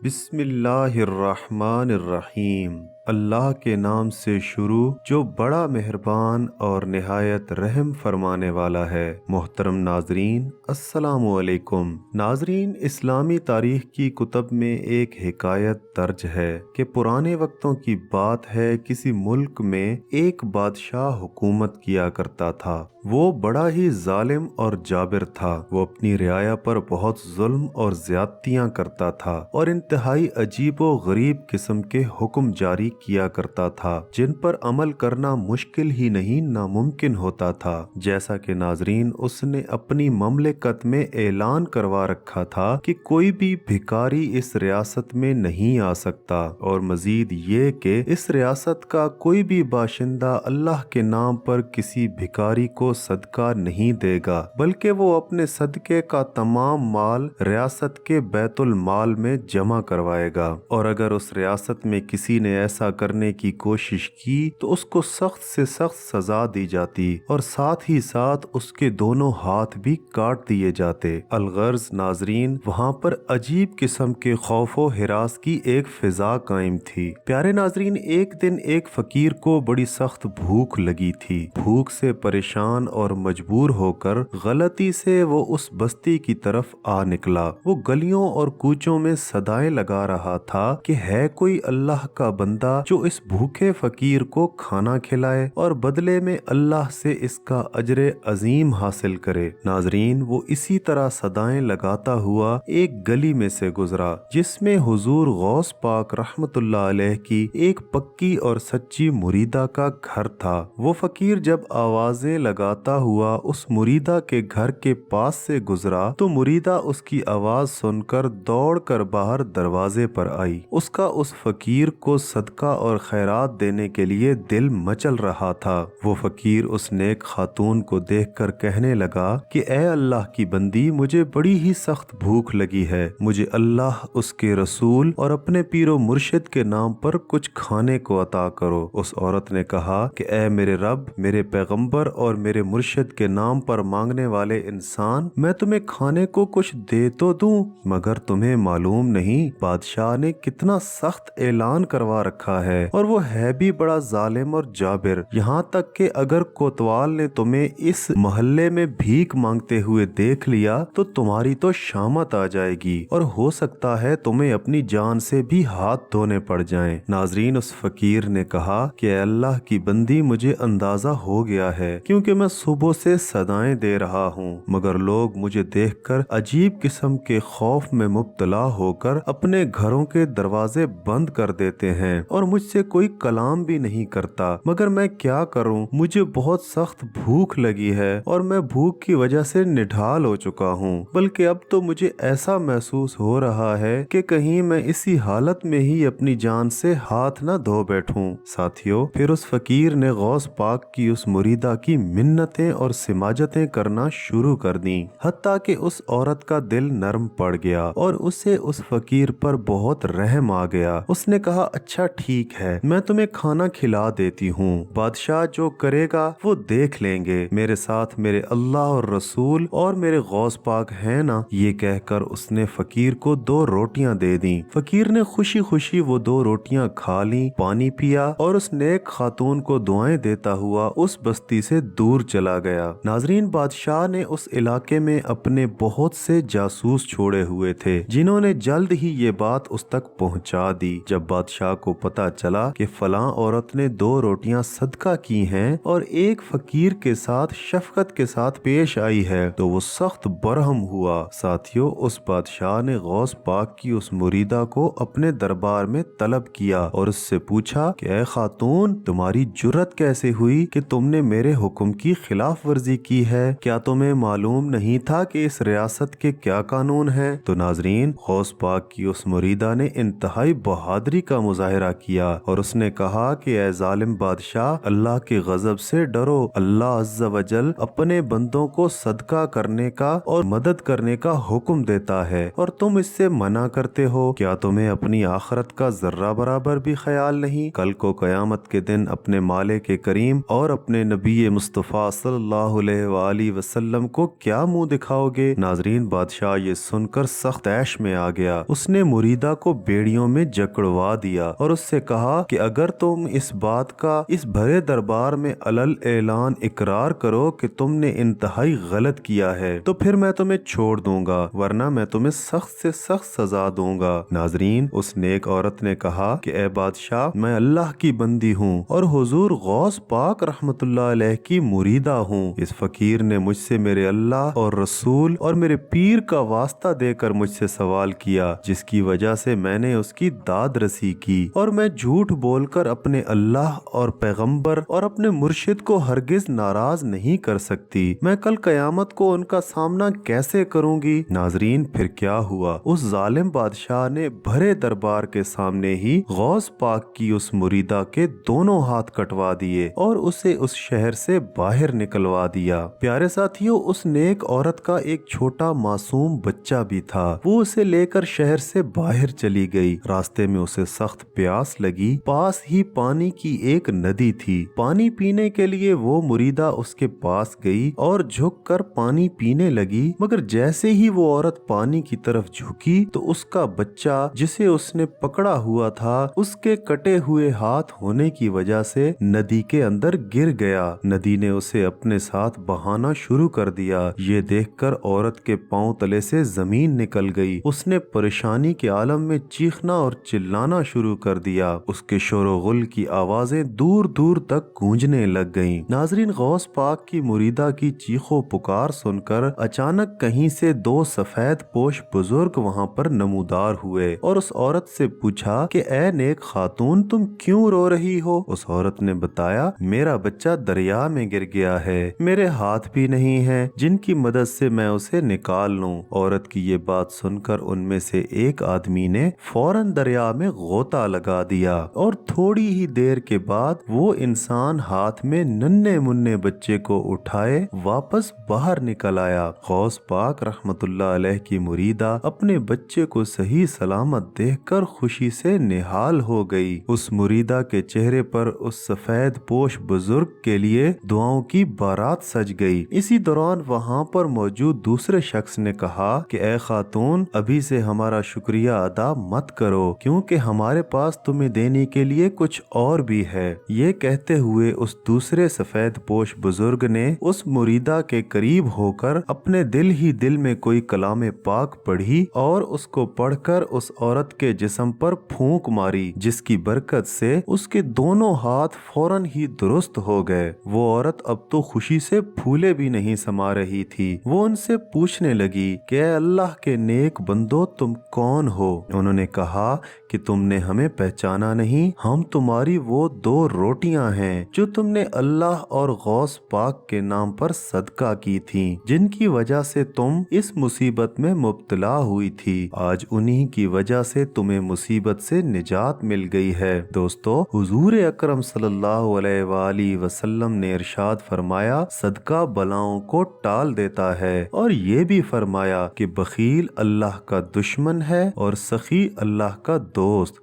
بسم اللہ الرحمن الرحیم۔ اللہ کے نام سے شروع جو بڑا مہربان اور نہایت رحم فرمانے والا ہے۔ محترم ناظرین، السلام علیکم۔ ناظرین، اسلامی تاریخ کی کتب میں ایک حکایت درج ہے کہ پرانے وقتوں کی بات ہے، کسی ملک میں ایک بادشاہ حکومت کیا کرتا تھا۔ وہ بڑا ہی ظالم اور جابر تھا۔ وہ اپنی رعایا پر بہت ظلم اور زیادتیاں کرتا تھا اور انتہائی عجیب و غریب قسم کے حکم جاری کیا کرتا تھا جن پر عمل کرنا مشکل ہی نہیں ناممکن ہوتا تھا۔ جیسا کہ ناظرین، اس نے اپنی مملکت میں اعلان کروا رکھا تھا کہ کوئی بھی بھکاری اس ریاست میں نہیں آ سکتا، اور مزید یہ کہ اس ریاست کا کوئی بھی باشندہ اللہ کے نام پر کسی بھکاری کو صدقہ نہیں دے گا، بلکہ وہ اپنے صدقے کا تمام مال ریاست کے بیت المال میں جمع کروائے گا، اور اگر اس ریاست میں کسی نے ایسا کرنے کی کوشش کی تو اس کو سخت سے سخت سزا دی جاتی اور ساتھ ہی ساتھ اس کے دونوں ہاتھ بھی کاٹ دیے جاتے۔ الغرض ناظرین، وہاں پر عجیب قسم کے خوف و ہراس کی ایک فضا قائم تھی۔ پیارے ناظرین، ایک دن ایک فقیر کو بڑی سخت بھوک لگی تھی۔ بھوک سے پریشان اور مجبور ہو کر غلطی سے وہ اس بستی کی طرف آ نکلا۔ وہ گلیوں اور کوچوں میں صدائیں لگا رہا تھا کہ ہے کوئی اللہ کا بندہ جو اس بھوکے فقیر کو کھانا کھلائے اور بدلے میں اللہ سے اس کا اجر عظیم حاصل کرے۔ ناظرین، وہ اسی طرح صدائیں لگاتا ہوا ایک گلی میں سے گزرا جس میں حضور غوث پاک رحمت اللہ علیہ کی ایک پکی اور سچی مریدہ کا گھر تھا۔ وہ فقیر جب آوازیں لگاتا ہوا اس مریدہ کے گھر کے پاس سے گزرا تو مریدہ اس کی آواز سن کر دوڑ کر باہر دروازے پر آئی۔ اس کا اس فقیر کو صدقہ اور خیرات دینے کے لیے دل مچل رہا تھا۔ وہ فقیر اس نیک خاتون کو دیکھ کر کہنے لگا کہ اے اللہ کی بندی، مجھے بڑی ہی سخت بھوک لگی ہے، مجھے اللہ، اس کے رسول اور اپنے پیر و مرشد کے نام پر کچھ کھانے کو عطا کرو۔ اس عورت نے کہا کہ اے میرے رب، میرے پیغمبر اور میرے مرشد کے نام پر مانگنے والے انسان، میں تمہیں کھانے کو کچھ دے تو دوں، مگر تمہیں معلوم نہیں بادشاہ نے کتنا سخت اعلان کروا رکھا ہے، اور وہ ہے بھی بڑا ظالم اور جابر، یہاں تک کہ اگر کوتوال نے تمہیں اس محلے میں بھیک مانگتے ہوئے دیکھ لیا تو تمہاری تو شامت آ جائے گی اور ہو سکتا ہے تمہیں اپنی جان سے بھی ہاتھ دھونے پڑ جائیں۔ ناظرین، اس فقیر نے کہا کہ اے اللہ کی بندی، مجھے اندازہ ہو گیا ہے کیونکہ میں صبح سے صدائیں دے رہا ہوں، مگر لوگ مجھے دیکھ کر عجیب قسم کے خوف میں مبتلا ہو کر اپنے گھروں کے دروازے بند کر دیتے ہیں اور مجھ سے کوئی کلام بھی نہیں کرتا، مگر میں کیا کروں، مجھے بہت سخت بھوک لگی ہے اور میں بھوک کی وجہ سے نڈھال ہو چکا ہوں، بلکہ اب تو مجھے ایسا محسوس ہو رہا ہے کہ کہیں میں اسی حالت میں ہی اپنی جان سے ہاتھ نہ دھو بیٹھوں۔ ساتھیو، پھر اس فقیر نے غوث پاک کی اس مریدہ کی منتیں اور سماجتیں کرنا شروع کر دیں، حتیٰ کہ اس عورت کا دل نرم پڑ گیا اور اسے اس فقیر پر بہت رحم آ گیا۔ اس نے کہا، اچھا ٹھیک ہے، میں تمہیں کھانا کھلا دیتی ہوں، بادشاہ جو کرے گا وہ دیکھ لیں گے، میرے ساتھ میرے اللہ اور رسول اور میرے غوث پاک ہیں نا۔ یہ کہہ کر اس نے فقیر کو 2 روٹیاں دے دیں۔ فقیر نے خوشی خوشی وہ 2 روٹیاں کھا لیں، پانی پیا اور اس نیک خاتون کو دعائیں دیتا ہوا اس بستی سے دور چلا گیا۔ ناظرین، بادشاہ نے اس علاقے میں اپنے بہت سے جاسوس چھوڑے ہوئے تھے جنہوں نے جلد ہی یہ بات اس تک پہنچا دی۔ جب بادشاہ کو پتا چلا کہ فلاں عورت نے 2 روٹیاں صدقہ کی ہیں اور ایک فقیر کے ساتھ شفقت کے ساتھ پیش آئی ہے تو وہ سخت برہم ہوا۔ ساتھیو، اس بادشاہ نے غوث پاک کی اس مریدہ کو اپنے دربار میں طلب کیا اور اس سے پوچھا کہ اے خاتون، تمہاری جرت کیسے ہوئی کہ تم نے میرے حکم کی خلاف ورزی کی ہے؟ کیا تمہیں معلوم نہیں تھا کہ اس ریاست کے کیا قانون ہیں؟ تو ناظرین، غوث پاک کی اس مریدہ نے انتہائی بہادری کا مظاہرہ کیا اور اس نے کہا کہ اے ظالم بادشاہ، اللہ کے غضب سے ڈرو۔ اللہ عز و جل اپنے بندوں کو صدقہ کرنے کا اور مدد کرنے کا حکم دیتا ہے اور تم اس سے منع کرتے ہو۔ کیا تمہیں اپنی آخرت کا ذرہ برابر بھی خیال نہیں؟ کل کو قیامت کے دن اپنے مالک کریم اور اپنے نبی مصطفیٰ صلی اللہ علیہ وآلہ وسلم کو کیا منہ دکھاؤ گے؟ ناظرین، بادشاہ یہ سن کر سخت عیش میں آ گیا۔ اس نے مریدہ کو بیڑیوں میں جکڑوا دیا اور اس سے کہا کہ اگر تم اس بات کا اس بھرے دربار میں علل اعلان اقرار کرو کہ تم نے انتہائی غلط کیا ہے تو پھر میں تمہیں چھوڑ دوں گا، ورنہ میں تمہیں سخت سے سخت سزا دوں گا۔ ناظرین، اس نیک عورت نے کہا کہ اے بادشاہ، میں اللہ کی بندی ہوں اور حضور غوث پاک رحمت اللہ علیہ کی مریدہ ہوں۔ اس فقیر نے مجھ سے میرے اللہ اور رسول اور میرے پیر کا واسطہ دے کر مجھ سے سوال کیا، جس کی وجہ سے میں نے اس کی داد رسی کی، اور میں جھوٹ بول کر اپنے اللہ اور پیغمبر اور اپنے مرشد کو ہرگز ناراض نہیں کر سکتی۔ میں کل قیامت کو ان کا سامنا کیسے کروں گی؟ ناظرین، پھر کیا ہوا؟ اس ظالم بادشاہ نے بھرے دربار کے سامنے ہی غوث پاک کی اس مریدہ کے دونوں ہاتھ کٹوا دیے اور اسے اس شہر سے باہر نکلوا دیا۔ پیارے ساتھیوں، اس نیک عورت کا ایک چھوٹا معصوم بچہ بھی تھا۔ وہ اسے لے کر شہر سے باہر چلی گئی۔ راستے میں اسے سخت پیاس لگی۔ پاس ہی پانی کی ایک ندی تھی۔ پانی پینے کے لیے وہ مریدہ اس کے پاس گئی اور جھک کر پانی پینے لگی، مگر جیسے ہی وہ عورت پانی کی طرف جھکی تو اس کا بچہ جسے اس نے پکڑا ہوا تھا، اس کے کٹے ہوئے ہاتھ ہونے کی وجہ سے ندی کے اندر گر گیا۔ ندی نے اسے اپنے ساتھ بہانا شروع کر دیا۔ یہ دیکھ کر عورت کے پاؤں تلے سے زمین نکل گئی۔ اس نے پریشانی کے عالم میں چیخنا اور چلانا شروع کر دیا۔ اس کے شور و غل کی آوازیں دور دور تک گونجنے لگ گئیں۔ ناظرین، غوث پاک کی مریدہ کی چیخ و پکار سن کر اچانک کہیں سے دو سفید پوش بزرگ وہاں پر نمودار ہوئے اور اس عورت سے پوچھا کہ اے نیک خاتون، تم کیوں رو رہی ہو؟ اس عورت نے بتایا، میرا بچہ دریا میں گر گیا ہے، میرے ہاتھ بھی نہیں ہیں جن کی مدد سے میں اسے نکال لوں۔ عورت کی یہ بات سن کر ان میں سے ایک آدمی نے فوراً دریا میں غوطہ لگا دیا اور تھوڑی ہی دیر کے بعد وہ انسان ہاتھ میں ننھے منھے بچے کو اٹھائے واپس باہر نکل آیا۔ غوث پاک رحمت اللہ علیہ کی مریدہ اپنے بچے کو صحیح سلامت دیکھ کر خوشی سے نہال ہو گئی۔ اس مریدہ کے چہرے پر اس سفید پوش بزرگ کے لیے دعاؤں کی بارات سج گئی۔ اسی دوران وہاں پر موجود دوسرے شخص نے کہا کہ اے خاتون، ابھی سے ہمارا شکریہ ادا مت کرو کیونکہ ہمارے پاس تمہیں دینے کے لیے کچھ اور بھی ہے۔ یہ کہتے ہوئے اس دوسرے سفید پوش بزرگ نے اس مریدہ کے قریب ہو کر اپنے دل ہی دل میں کوئی کلام پاک پڑھی اور اس کو پڑھ کر اس عورت کے جسم پر پھونک ماری، جس کی برکت سے اس کے دونوں ہاتھ فوراً ہی درست ہو گئے۔ وہ عورت اب تو خوشی سے پھولے بھی نہیں سما رہی تھی۔ وہ ان سے پوچھنے لگی کہ اے اللہ کے نیک بندو، تم کون ہو؟ انہوں نے کہا کہ تم نے ہمیں پہچانا نہیں، ہم تمہاری وہ دو روٹیاں ہیں جو تم نے اللہ اور غوث پاک کے نام پر صدقہ کی تھیں، جن کی وجہ سے تم اس مصیبت میں مبتلا ہوئی تھی۔ آج انہی کی وجہ سے تمہیں مصیبت سے نجات مل گئی ہے۔ دوستو، حضور اکرم صلی اللہ علیہ وآلہ وسلم نے ارشاد فرمایا، صدقہ بلاؤں کو ٹال دیتا ہے، اور یہ بھی فرمایا کہ بخیل اللہ کا دشمن ہے اور سخی اللہ کا دوست۔